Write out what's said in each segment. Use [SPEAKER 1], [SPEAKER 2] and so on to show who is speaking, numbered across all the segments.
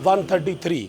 [SPEAKER 1] 133,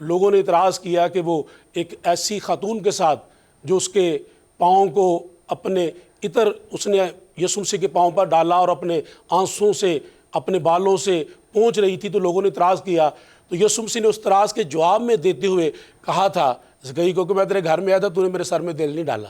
[SPEAKER 1] لوگوں نے اعتراض کیا کہ وہ ایک ایسی خاتون کے ساتھ جو اس کے پاؤں کو اپنے عطر اس نے یسوع مسیح کے پاؤں پر ڈالا اور اپنے آنسوؤں سے اپنے بالوں سے پونچھ رہی تھی، تو لوگوں نے اعتراض کیا۔ تو یسوع مسیح نے اس اعتراض کے جواب میں دیتے ہوئے کہا تھا، زکئی کو کہ میں تیرے گھر میں آیا تھا، تو نے میرے سر میں تیل نہیں ڈالا۔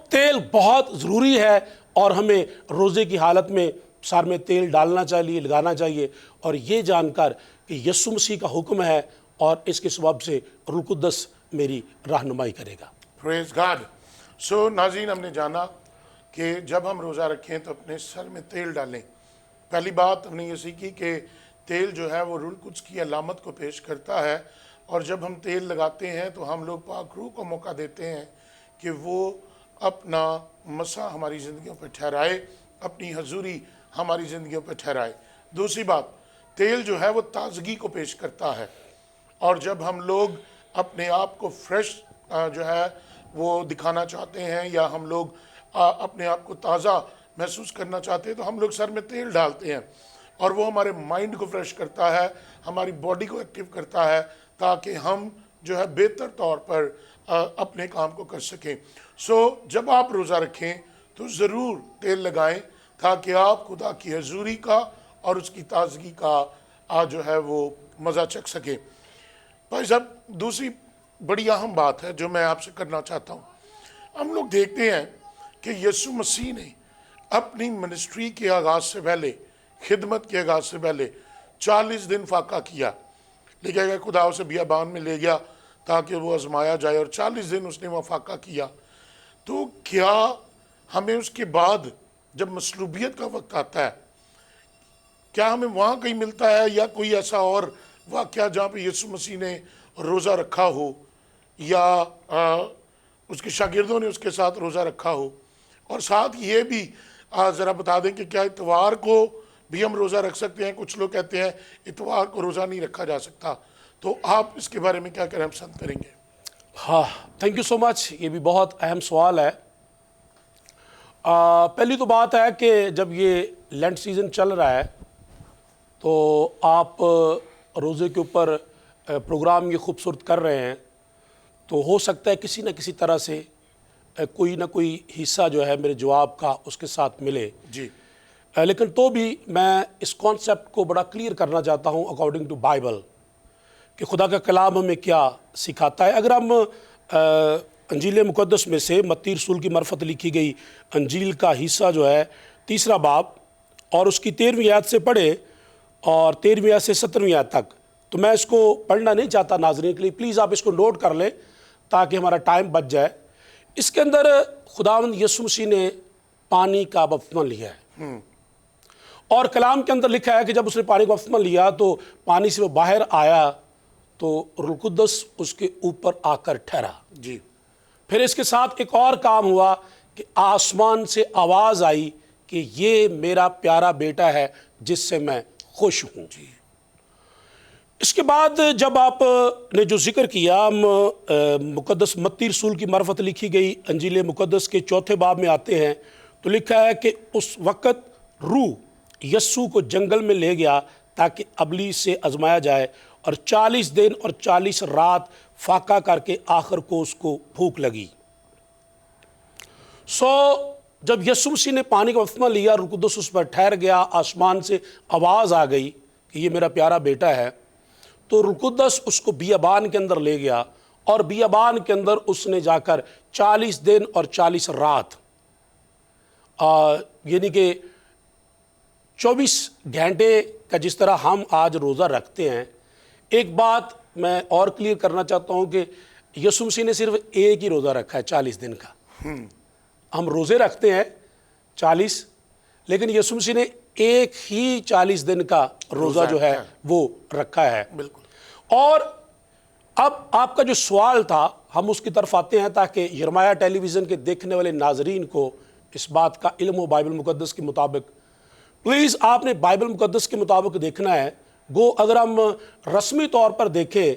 [SPEAKER 1] تیل بہت ضروری ہے، اور ہمیں روزے کی حالت میں سر میں تیل ڈالنا چاہیے، لگانا چاہیے، اور یہ جان کر کہ یسوع مسیح کا حکم ہے اور اس کے سبب سے روح القدس میری رہنمائی کرے گا۔
[SPEAKER 2] پریز گاڈ۔ ناظرین، ہم نے جانا کہ جب ہم روزہ رکھیں تو اپنے سر میں تیل ڈالیں۔ پہلی بات ہم نے یہ سیکھی کہ تیل جو ہے وہ روح القدس کی علامت کو پیش کرتا ہے، اور جب ہم تیل لگاتے ہیں تو ہم لوگ پاک روح کو موقع دیتے ہیں کہ وہ اپنا مسا ہماری زندگیوں پہ ٹھہرائے، اپنی حضوری ہماری زندگیوں پہ ٹھہرائے۔ دوسری بات، تیل جو ہے وہ تازگی کو پیش کرتا ہے، اور جب ہم لوگ اپنے آپ کو فریش جو ہے وہ دکھانا چاہتے ہیں، یا ہم لوگ اپنے آپ کو تازہ محسوس کرنا چاہتے ہیں، تو ہم لوگ سر میں تیل ڈالتے ہیں، اور وہ ہمارے مائنڈ کو فریش کرتا ہے، ہماری باڈی کو ایکٹیو کرتا ہے، تاکہ ہم جو ہے بہتر طور پر اپنے کام کو کر سکیں۔ جب آپ روزہ رکھیں تو ضرور تیل لگائیں، تاکہ آپ خدا کی حضوری کا اور اس کی تازگی کا جو ہے وہ مزہ چکھ سکیں۔ بھائی صاحب، دوسری بڑی اہم بات ہے جو میں آپ سے کرنا چاہتا ہوں۔ ہم لوگ دیکھتے ہیں کہ یسوع مسیح نے اپنی منسٹری کے آغاز سے پہلے، خدمت کے آغاز سے پہلے 40 دن فاقہ کیا، لکھا گیا خدا اسے بیابان میں لے گیا تاکہ وہ آزمایا جائے، اور 40 دن اس نے وہ فاقہ کیا۔ تو کیا ہمیں اس کے بعد جب مصلوبیت کا وقت آتا ہے، کیا ہمیں وہاں کہیں ملتا ہے، یا کوئی ایسا اور واقعہ جہاں پہ یسوع مسیح نے روزہ رکھا ہو، یا اس کے شاگردوں نے اس کے ساتھ روزہ رکھا ہو؟ اور ساتھ یہ بھی ذرا بتا دیں کہ کیا اتوار کو بھی ہم روزہ رکھ سکتے ہیں؟ کچھ لوگ کہتے ہیں اتوار کو روزہ نہیں رکھا جا سکتا، تو آپ اس کے بارے میں کیا کہنا پسند کریں گے؟
[SPEAKER 1] ہاں، تھینک یو سو مچ، یہ بھی بہت اہم سوال ہے۔ پہلی تو بات ہے کہ جب یہ لینٹ سیزن چل رہا ہے تو آپ روزے کے اوپر پروگرام یہ خوبصورت کر رہے ہیں، تو ہو سکتا ہے کسی نہ کسی طرح سے کوئی نہ کوئی حصہ جو ہے میرے جواب کا اس کے ساتھ ملے۔
[SPEAKER 2] جی،
[SPEAKER 1] لیکن تو بھی میں اس کانسیپٹ کو بڑا کلیئر کرنا چاہتا ہوں اکارڈنگ ٹو بائبل، کہ خدا کا کلام ہمیں کیا سکھاتا ہے۔ اگر ہم انجیل مقدس میں سے متی رسول کی معرفت لکھی گئی انجیل کا حصہ جو ہے 3 باب اور اس کی 13ویں آیت سے پڑھے، اور 13ویں آیت سے 17ویں آیت تک، تو میں اس کو پڑھنا نہیں چاہتا ناظرین کے لیے، پلیز آپ اس کو نوٹ کر لیں تاکہ ہمارا ٹائم بچ جائے۔ اس کے اندر خداوند یسوع مسیح نے پانی کا بپتسمہ لیا ہے، اور کلام کے اندر لکھا ہے کہ جب اس نے پانی کا بپتسمہ لیا تو پانی سے وہ باہر آیا تو روح القدس اس کے اوپر آ کر ٹھہرا۔
[SPEAKER 2] جی،
[SPEAKER 1] پھر اس کے ساتھ ایک اور کام ہوا کہ آسمان سے آواز آئی کہ یہ میرا پیارا بیٹا ہے جس سے میں خوش ہوں۔ اس کے بعد جب آپ نے جو ذکر کیا، ہم مقدس متی رسول کی معرفت لکھی گئی انجیل مقدس کے 4 باب میں آتے ہیں، تو لکھا ہے کہ اس وقت روح یسوع کو جنگل میں لے گیا تاکہ ابلیس سے آزمایا جائے، اور 40 دن اور 40 رات فاقہ کر کے آخر کو اس کو بھوک لگی۔ جب یسوع مسیح نے پانی کا بپتسمہ لیا، روح القدس اس پر ٹھہر گیا، آسمان سے آواز آ گئی کہ یہ میرا پیارا بیٹا ہے، تو روح القدس اس کو بیابان کے اندر لے گیا، اور بیابان کے اندر اس نے جا کر 40 دن اور 40 رات یعنی کہ 24 گھنٹے کا جس طرح ہم آج روزہ رکھتے ہیں۔ ایک بات میں اور کلیئر کرنا چاہتا ہوں کہ یسوع مسیح نے صرف ایک ہی روزہ رکھا ہے 40 دن کا۔ ہم روزے رکھتے ہیں 40، لیکن یسوع مسیح نے ایک ہی 40 دن کا روزہ جو ہے وہ رکھا ہے۔
[SPEAKER 2] بالکل۔
[SPEAKER 1] اور اب آپ کا جو سوال تھا، ہم اس کی طرف آتے ہیں تاکہ یرمایہ ٹیلی ویژن کے دیکھنے والے ناظرین کو اس بات کا علم ہو بائبل مقدس کے مطابق۔ پلیز آپ نے بائبل مقدس کے مطابق دیکھنا ہے۔ گو اگر ہم رسمی طور پر دیکھیں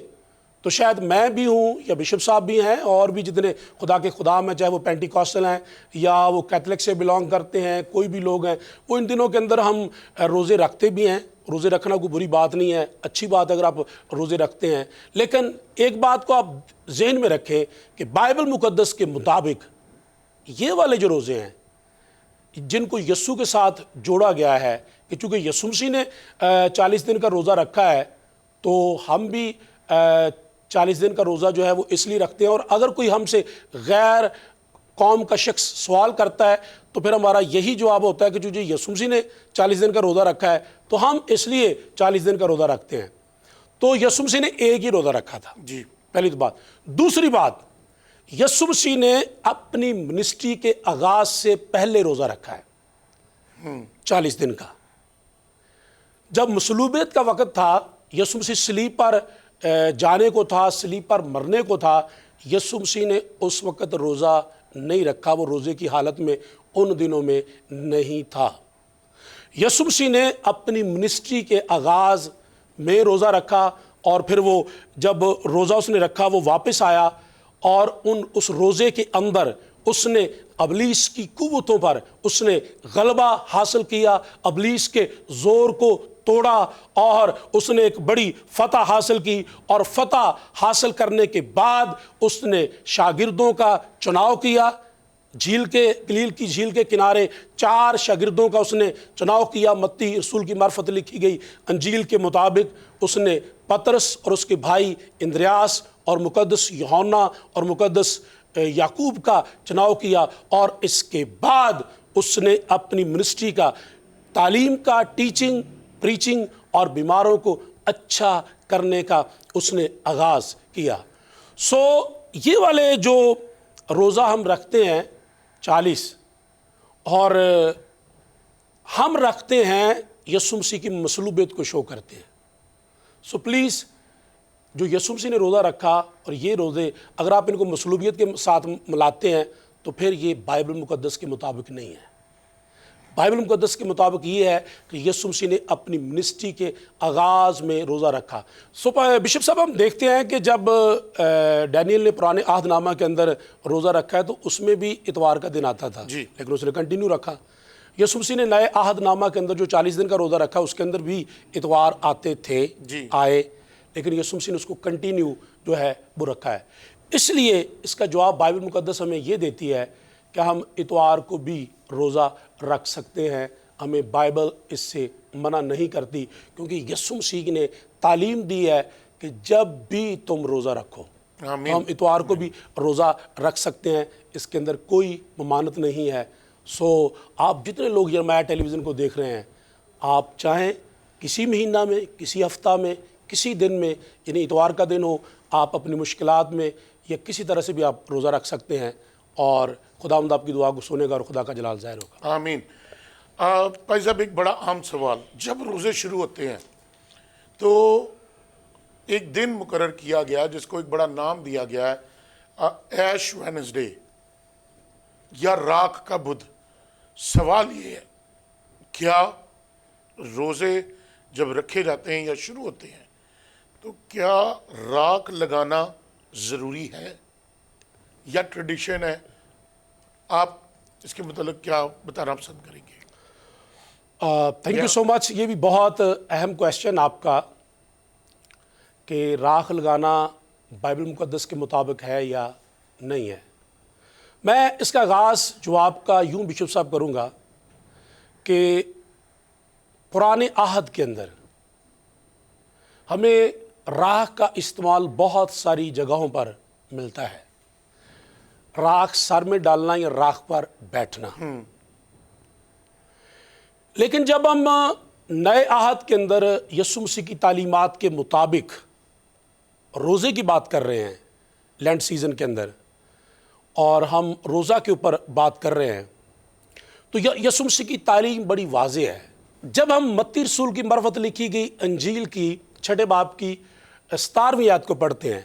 [SPEAKER 1] تو شاید میں بھی ہوں یا بشپ صاحب بھی ہیں، اور بھی جتنے خدا کے خدام ہیں، چاہے وہ پینٹی کاسٹل ہیں یا وہ کیتھولک سے بلانگ کرتے ہیں، کوئی بھی لوگ ہیں، وہ ان دنوں کے اندر ہم روزے رکھتے بھی ہیں، روزے رکھنا کوئی بری بات نہیں ہے، اچھی بات ہے اگر آپ روزے رکھتے ہیں، لیکن ایک بات کو آپ ذہن میں رکھیں کہ بائبل مقدس کے مطابق یہ والے جو روزے ہیں جن کو یسوع کے ساتھ جوڑا گیا ہے، کہ چونکہ یسوع مسیح نے 40 دن کا روزہ رکھا ہے تو ہم بھی 40 دن کا روزہ جو ہے وہ اس لیے رکھتے ہیں، اور اگر کوئی ہم سے غیر قوم کا شخص سوال کرتا ہے تو پھر ہمارا یہی جواب ہوتا ہے کہ جو یسوع مسیح نے 40 دن کا روزہ رکھا ہے تو ہم اس لیے 40 دن کا روزہ رکھتے ہیں۔ تو یسوع مسیح نے ایک ہی روزہ رکھا تھا،
[SPEAKER 2] جی
[SPEAKER 1] پہلی تو بات۔ دوسری بات، یسوع مسیح نے اپنی منسٹری کے آغاز سے پہلے روزہ رکھا ہے 40 دن کا۔ جب مصلوبیت کا وقت تھا، یسوع مسیح صلیب پر جانے کو تھا، صلیب پر مرنے کو تھا، یسوع مسیح نے اس وقت روزہ نہیں رکھا، وہ روزے کی حالت میں ان دنوں میں نہیں تھا۔ یسوع مسیح نے اپنی منسٹری کے آغاز میں روزہ رکھا، اور پھر وہ جب روزہ اس نے رکھا وہ واپس آیا، اور اس روزے کے اندر اس نے ابلیس کی قوتوں پر اس نے غلبہ حاصل کیا، ابلیس کے زور کو توڑا، اور اس نے ایک بڑی فتح حاصل کی، اور فتح حاصل کرنے کے بعد اس نے شاگردوں کا چناؤ کیا۔ گلیل کی جھیل کے کنارے 4 شاگردوں کا اس نے چناؤ کیا۔ متی رسول کی معرفت لکھی گئی انجیل کے مطابق اس نے پطرس اور اس کے بھائی اندریاس اور مقدس یوحنا اور مقدس یعقوب کا چناؤ کیا، اور اس کے بعد اس نے اپنی منسٹری کا، تعلیم کا، ٹیچنگ، پریچنگ اور بیماروں کو اچھا کرنے کا اس نے آغاز کیا۔ یہ والے جو روزہ ہم رکھتے ہیں 40، اور ہم رکھتے ہیں یسوع مسیح کی مصلوبیت کو شو کرتے ہیں۔ پلیز جو یسوع مسیح نے روزہ رکھا، اور یہ روزے اگر آپ ان کو مصلوبیت کے ساتھ ملاتے ہیں تو پھر یہ بائبل مقدس کے مطابق نہیں ہے۔ بائبل مقدس کے مطابق یہ ہے کہ یسوع مسیح نے اپنی منسٹری کے آغاز میں روزہ رکھا۔ بشپ صاحب، ہم دیکھتے ہیں کہ جب ڈینیل نے پرانے عہد نامہ کے اندر روزہ رکھا ہے تو اس میں بھی اتوار کا دن آتا تھا، لیکن اس نے کنٹینیو رکھا۔ یسوع مسیح نے نئے عہد نامہ کے اندر جو 40 دن کا روزہ رکھا اس کے اندر بھی اتوار آتے تھے، آئے، لیکن یسوع مسیح نے اس کو کنٹینیو جو ہے وہ رکھا ہے۔ اس لیے اس کا جواب بائبل مقدس ہمیں یہ دیتی ہے کہ ہم اتوار کو بھی روزہ رکھ سکتے ہیں، ہمیں بائبل اس سے منع نہیں کرتی، کیونکہ یسوع مسیح نے تعلیم دی ہے کہ جب بھی تم روزہ رکھو، ہم اتوار کو بھی روزہ رکھ سکتے ہیں، اس کے اندر کوئی ممانعت نہیں ہے۔ آپ جتنے لوگ یرمیہ ٹیلی ویژن کو دیکھ رہے ہیں، آپ چاہیں کسی مہینہ میں، کسی ہفتہ میں، کسی دن میں، یعنی اتوار کا دن ہو، آپ اپنی مشکلات میں یا کسی طرح سے بھی آپ روزہ رکھ سکتے ہیں، اور خداوند آپ کی دعا کو سنے گا اور خدا کا جلال ظاہر ہوگا۔
[SPEAKER 2] آمین۔ بھائی صاحب، ایک بڑا عام سوال، جب روزے شروع ہوتے ہیں تو ایک دن مقرر کیا گیا جس کو ایک بڑا نام دیا گیا ہے ایش وینسڈے یا راکھ کا بدھ۔ سوال یہ ہے، کیا روزے جب رکھے جاتے ہیں یا شروع ہوتے ہیں تو کیا راکھ لگانا ضروری ہے یا ٹریڈیشن ہے؟ آپ اس کے متعلق کیا بتانا پسند کریں گے؟
[SPEAKER 1] تھینک یو سو مچ۔ یہ بھی بہت اہم کویسچن آپ کا کہ راکھ لگانا بائبل مقدس کے مطابق ہے یا نہیں ہے۔ میں اس کا آغاز جواب کا یوں بشپ صاحب کروں گا کہ پرانے عہد کے اندر ہمیں راکھ کا استعمال بہت ساری جگہوں پر ملتا ہے۔ راکھ سر میں ڈالنا یا راکھ پر بیٹھنا۔ لیکن جب ہم نئے عہد کے اندر یسوع مسیح کی تعلیمات کے مطابق روزے کی بات کر رہے ہیں لینٹ سیزن کے اندر، اور ہم روزہ کے اوپر بات کر رہے ہیں، تو یسوع مسیح کی تعلیم بڑی واضح ہے۔ جب ہم متی رسول کی معرفت لکھی گئی انجیل کی 6 باب کی 17ویں آیت کو پڑھتے ہیں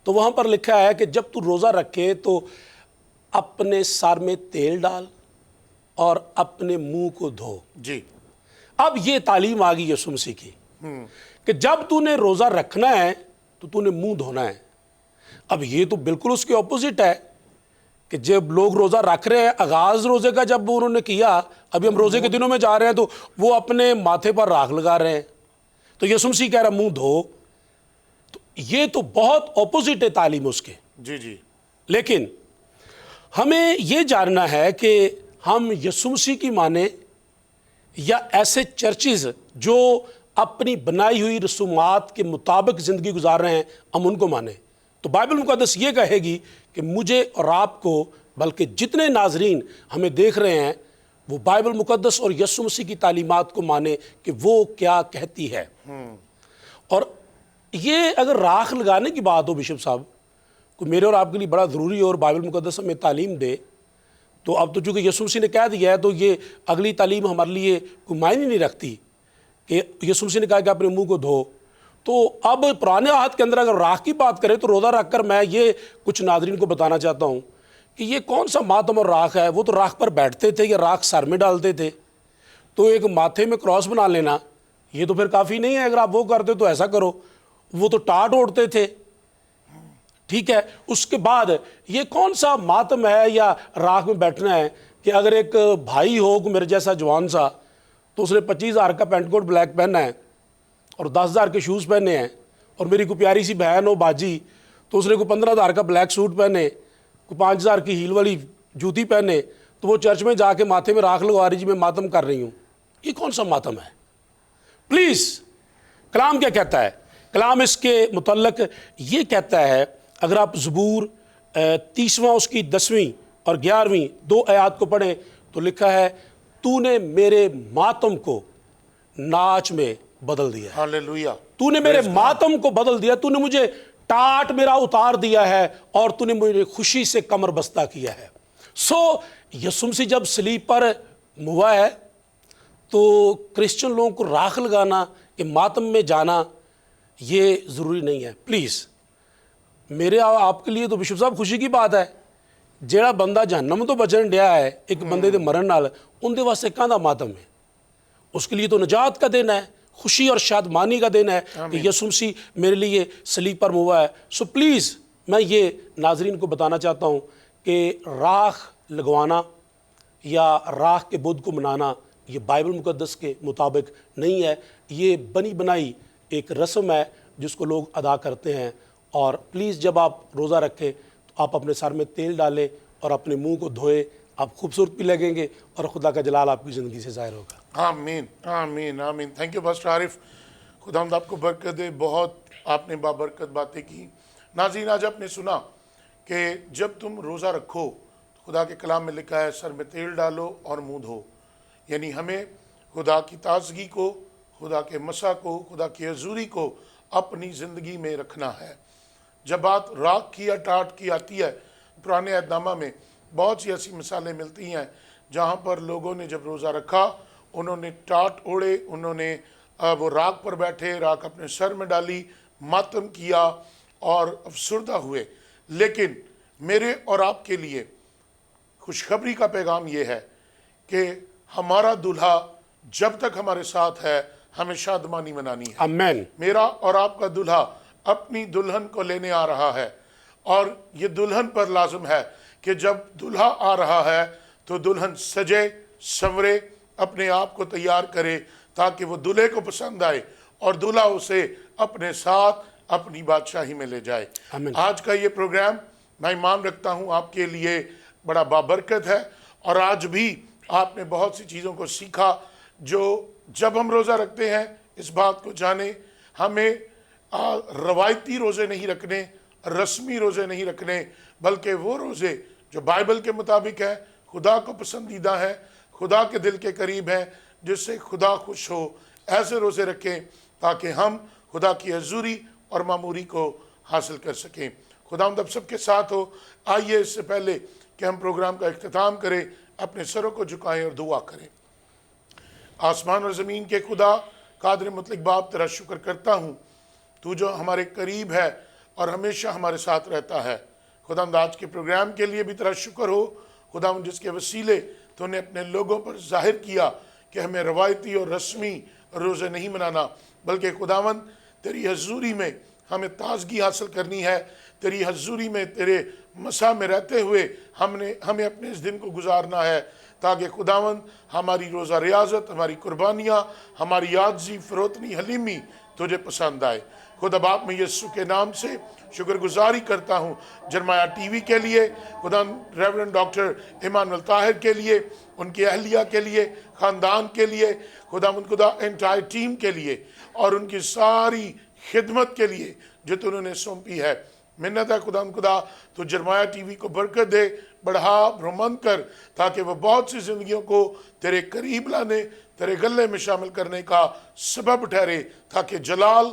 [SPEAKER 1] تو وہاں پر لکھا ہے کہ جب تو روزہ رکھے تو اپنے سر میں تیل ڈال اور اپنے منہ کو دھو۔
[SPEAKER 2] جی،
[SPEAKER 1] اب یہ تعلیم آ گئی یسوع مسیح کی کہ جب تو نے روزہ رکھنا ہے تو نے منہ دھونا ہے۔ اب یہ تو بالکل اس کے اپوزٹ ہے کہ جب لوگ روزہ رکھ رہے ہیں، آغاز روزے کا جب انہوں نے کیا، ابھی ہم روزے کے دنوں میں جا رہے ہیں تو وہ اپنے ماتھے پر راکھ لگا رہے ہیں، تو یسوع مسیح کہہ رہا منہ دھو، تو یہ تو بہت اپوزٹ ہے تعلیم اس کے.
[SPEAKER 2] جی جی
[SPEAKER 1] لیکن ہمیں یہ جاننا ہے کہ ہم یسوع مسیح کی مانیں یا ایسے چرچز جو اپنی بنائی ہوئی رسومات کے مطابق زندگی گزار رہے ہیں ہم ان کو مانیں. تو بائبل مقدس یہ کہے گی کہ مجھے اور آپ کو، بلکہ جتنے ناظرین ہمیں دیکھ رہے ہیں، وہ بائبل مقدس اور یسوع مسیح کی تعلیمات کو مانیں کہ وہ کیا کہتی ہے. اور یہ اگر راکھ لگانے کی بات ہو بشپ صاحب، کوئی میرے اور آپ کے لیے بڑا ضروری ہے اور بائبل مقدس ہمیں تعلیم دے، تو اب تو چونکہ یسوع مسیح نے کہہ دیا ہے تو یہ اگلی تعلیم ہمارے لیے کوئی معنی نہیں رکھتی کہ یسوع مسیح نے کہا کہ اپنے منہ کو دھو. تو اب پرانے عہد کے اندر اگر راکھ کی بات کریں تو روزہ رکھ کر میں یہ کچھ ناظرین کو بتانا چاہتا ہوں کہ یہ کون سا ماتم اور راکھ ہے. وہ تو راکھ پر بیٹھتے تھے یا راکھ سر میں ڈالتے تھے. تو ایک ماتھے میں کراس بنا لینا یہ تو پھر کافی نہیں ہے. اگر آپ وہ کرتے تو ایسا کرو. وہ تو ٹاٹ اوڑھتے تھے. ٹھیک ہے، اس کے بعد یہ کون سا ماتم ہے یا راکھ میں بیٹھنا ہے کہ اگر ایک بھائی ہو میرے جیسا جوان سا، تو اس نے 25,000 کا پینٹ کوٹ بلیک پہنا ہے اور 10,000 کے شوز پہنے ہیں، اور میری کوئی پیاری سی بہن ہو باجی تو اس نے کوئی 15,000 کا بلیک سوٹ پہنے، کوئی 5,000 کی ہیل والی جوتی پہنے، تو وہ چرچ میں جا کے ماتھے میں راکھ لگوا رہی جی میں ماتم کر رہی ہوں. یہ کون سا ماتم ہے؟ پلیز کلام کیا کہتا ہے؟ کلام اس کے متعلق یہ کہتا ہے، اگر آپ زبور 30واں اس کی 10ویں اور 11ویں 2 آیات کو پڑھیں تو لکھا ہے تو نے میرے ماتم کو ناچ میں بدل دیا ہے.
[SPEAKER 2] ہاللویا.
[SPEAKER 1] تو نے میرے ماتم کو بدل دیا. تو نے مجھے ٹاٹ میرا اتار دیا ہے اور تو نے مجھے خوشی سے کمر بستہ کیا ہے. سو یسوع مسیح جب صلیب پر ہوا ہے تو کرسچن لوگوں کو راکھ لگانا کہ ماتم میں جانا یہ ضروری نہیں ہے. پلیز میرے آپ کے لیے تو بشپ صاحب خوشی کی بات ہے. جیڑا بندہ جہنم تو بچن ڈیا ہے ایک بندے دے مرن نال، ان دے واسطے کہاں دا ماتم ہے؟ اس کے لیے تو نجات کا دن ہے، خوشی اور شادمانی کا دن ہے کہ یسوع مسیح میرے لیے صلیب پر ہوا ہے. سو پلیز میں یہ ناظرین کو بتانا چاہتا ہوں کہ راکھ لگوانا یا راکھ کے بدھ کو منانا یہ بائبل مقدس کے مطابق نہیں ہے. یہ بنی بنائی ایک رسم ہے جس کو لوگ ادا کرتے ہیں. اور پلیز جب آپ روزہ رکھیں تو آپ اپنے سر میں تیل ڈالیں اور اپنے منہ کو دھوئیں. آپ خوبصورت بھی لگیں گے اور خدا کا جلال آپ کی زندگی سے ظاہر ہوگا.
[SPEAKER 2] آمین آمین آمین. تھینک یو پاسٹر عارف. خداوند آپ کو برکت دے. بہت آپ نے بابرکت باتیں کی. ناظرین آج آپ نے سنا کہ جب تم روزہ رکھو خدا کے کلام میں لکھا ہے سر میں تیل ڈالو اور منہ دھو. یعنی ہمیں خدا کی تازگی کو، خدا کے مسا کو، خدا کی حضوری کو اپنی زندگی میں رکھنا ہے. جب بات راکھ کی یا ٹاٹ کی آتی ہے، پرانے عہد نامہ میں بہت سی ایسی مثالیں ملتی ہیں جہاں پر لوگوں نے جب روزہ رکھا انہوں نے ٹاٹ اوڑھے، انہوں نے وہ راکھ پر بیٹھے، راکھ اپنے سر میں ڈالی، ماتم کیا اور افسردہ ہوئے. لیکن میرے اور آپ کے لیے خوشخبری کا پیغام یہ ہے کہ ہمارا دلہا جب تک ہمارے ساتھ ہے ہمیں شادمانی منانی ہے.
[SPEAKER 1] آمین.
[SPEAKER 2] میرا اور آپ کا دلہا اپنی دلہن کو لینے آ رہا ہے، اور یہ دلہن پر لازم ہے کہ جب دلہا آ رہا ہے تو دلہن سجے سنورے، اپنے آپ کو تیار کرے تاکہ وہ دلہے کو پسند آئے اور دلہا اسے اپنے ساتھ اپنی بادشاہی میں لے جائے.
[SPEAKER 1] آمین.
[SPEAKER 2] آج کا یہ پروگرام میں ایمان رکھتا ہوں آپ کے لیے بڑا بابرکت ہے، اور آج بھی آپ نے بہت سی چیزوں کو سیکھا جو جب ہم روزہ رکھتے ہیں اس بات کو جانیں ہمیں روایتی روزے نہیں رکھنے، رسمی روزے نہیں رکھنے، بلکہ وہ روزے جو بائبل کے مطابق ہیں، خدا کو پسندیدہ ہیں، خدا کے دل کے قریب ہیں، جس سے خدا خوش ہو. ایسے روزے رکھیں تاکہ ہم خدا کی حضوری اور معموری کو حاصل کر سکیں. خداوند اب سب کے ساتھ ہو. آئیے اس سے پہلے کہ ہم پروگرام کا اختتام کریں اپنے سروں کو جھکائیں اور دعا کریں. آسمان اور زمین کے خدا قادر مطلق باپ تیرا شکر کرتا ہوں، تو جو ہمارے قریب ہے اور ہمیشہ ہمارے ساتھ رہتا ہے. خداوند آج کے پروگرام کے لیے بھی تیرا شکر ہو خداوند، جس کے وسیلے تو نے اپنے لوگوں پر ظاہر کیا کہ ہمیں روایتی اور رسمی روزے نہیں منانا، بلکہ خداوند تیری حضوری میں ہمیں تازگی حاصل کرنی ہے. تیری حضوری میں تیرے مسا میں رہتے ہوئے ہمیں اپنے اس دن کو گزارنا ہے تاکہ خداوند ہماری روزہ ریاضت، ہماری قربانیاں، ہماری عاجزی، فروتنی، حلیمی تجھے پسند آئے۔ خدا باپ میں یسوع کے نام سے شکر گزاری کرتا ہوں جرمایا ٹی وی کے لیے، خدا ریورنڈ ڈاکٹر ایمانویل طاہر کے لیے، ان کی اہلیہ کے لیے، خاندان کے لیے، خدا انٹائر ٹیم کے لیے اور ان کی ساری خدمت کے لیے جو تو انہوں نے سونپی ہے۔ منت ہے خدا تو جرمایا ٹی وی کو برکت دے، بڑھا، بھرمند کر، تاکہ وہ بہت سی زندگیوں کو تیرے قریب لانے، تیرے گلے میں شامل کرنے کا سبب ٹھہرے، تاکہ جلال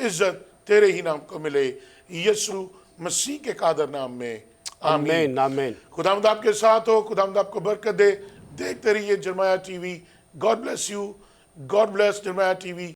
[SPEAKER 2] عزت تیرے ہی نام کو ملے، یسوع مسیح کے قادر نام میں آمین۔
[SPEAKER 1] آمین آمین۔
[SPEAKER 2] خداوند آپ کے ساتھ ہو، خداوند آپ کو برکت دے، دیکھتے رہیے جرمایا ٹی وی۔ God bless you, God bless جرمایا ٹی وی۔